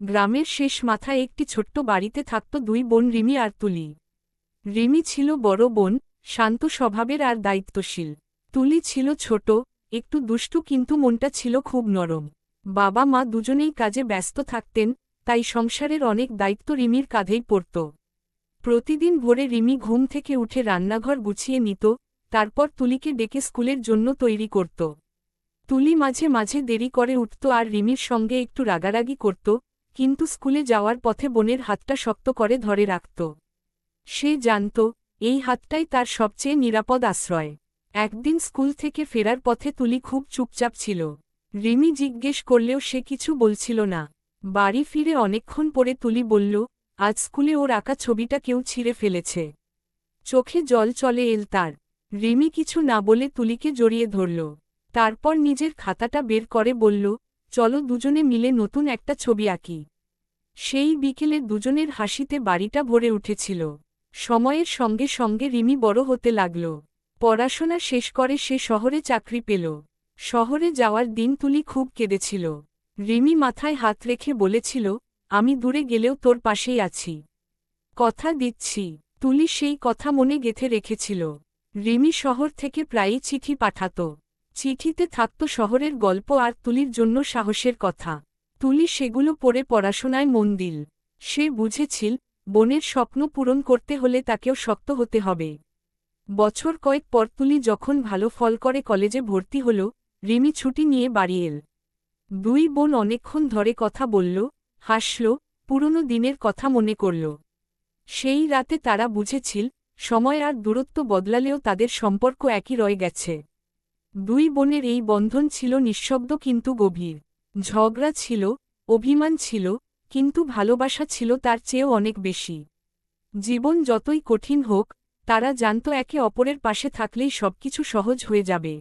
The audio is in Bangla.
গ্রামের শেষ মাথায় একটি ছোট্ট বাড়িতে থাকত দুই বোন রিমি আর তুলি। রিমি ছিল বড় বোন, শান্ত স্বভাবের আর দায়িত্বশীল। তুলি ছিল ছোট, একটু দুষ্টু, কিন্তু মনটা ছিল খুব নরম। বাবা মা দুজনেই কাজে ব্যস্ত থাকতেন, তাই সংসারের অনেক দায়িত্ব রিমির কাঁধেই পড়ত। প্রতিদিন ভোরে রিমি ঘুম থেকে উঠে রান্নাঘর গুছিয়ে নিত, তারপর তুলিকে ডেকে স্কুলের জন্য তৈরি করত। তুলি মাঝে মাঝে দেরি করে উঠত আর রিমির সঙ্গে একটু রাগারাগি করত, কিন্তু স্কুলে যাওয়ার পথে বোনের হাতটা শক্ত করে ধরে রাখত। সে জানত, এই হাতটাই তার সবচেয়ে নিরাপদ আশ্রয়। একদিন স্কুল থেকে ফেরার পথে তুলি খুব চুপচাপ ছিল। রিমি জিজ্ঞেস করলেও সে কিছু বলছিল না। বাড়ি ফিরে অনেকক্ষণ পরে তুলি বলল, আজ স্কুলে ওর আঁকা ছবিটা কেউ ছিঁড়ে ফেলেছে। চোখে জল চলে এল তার। রিমি কিছু না বলে তুলিকে জড়িয়ে ধরল। তারপর নিজের খাতাটা বের করে বলল, চলো দুজনে মিলে নতুন একটা ছবি আঁকি। সেই বিকেলে দুজনের হাসিতে বাড়িটা ভরে উঠেছিল। সময়ের সঙ্গে সঙ্গে রিমি বড় হতে লাগল। পড়াশোনা শেষ করে সে শহরে চাকরি পেল। শহরে যাওয়ার দিন তুলি খুব কেঁদেছিল। রিমি মাথায় হাত রেখে বলেছিল, আমি দূরে গেলেও তোর পাশেই আছি। কথা দিচ্ছি। তুলি সেই কথা মনে গেঁথে রেখেছিল। রিমি শহর থেকে প্রায়ই চিঠি পাঠাত। চিঠিতে থাকত শহরের গল্প আর তুলির জন্য সাহসের কথা। তুলি সেগুলো পড়ে পড়াশোনায় মন দিল। সে বুঝেছিল, বোনের স্বপ্ন পূরণ করতে হলে তাকেও শক্ত হতে হবে। বছর কয়েক পর তুলি যখন ভালো ফল করে কলেজে ভর্তি হল, রিমি ছুটি নিয়ে বাড়ি এল। দুই বোন অনেকক্ষণ ধরে কথা বলল, হাসল, পুরনো দিনের কথা মনে করল। সেই রাতে তারা বুঝেছিল, সময় আর দূরত্ব বদলালেও তাদের সম্পর্ক একই রয়ে গেছে। দুই বোনের এই বন্ধন ছিল নিঃশব্দ কিন্তু গভীর। ঝগড়া ছিল, অভিমান ছিল, কিন্তু ভালোবাসা ছিল তার চেয়েও অনেক বেশি। জীবন যতই কঠিন হোক, তারা জানত একে অপরের পাশে থাকলেই সবকিছু সহজ হয়ে যাবে।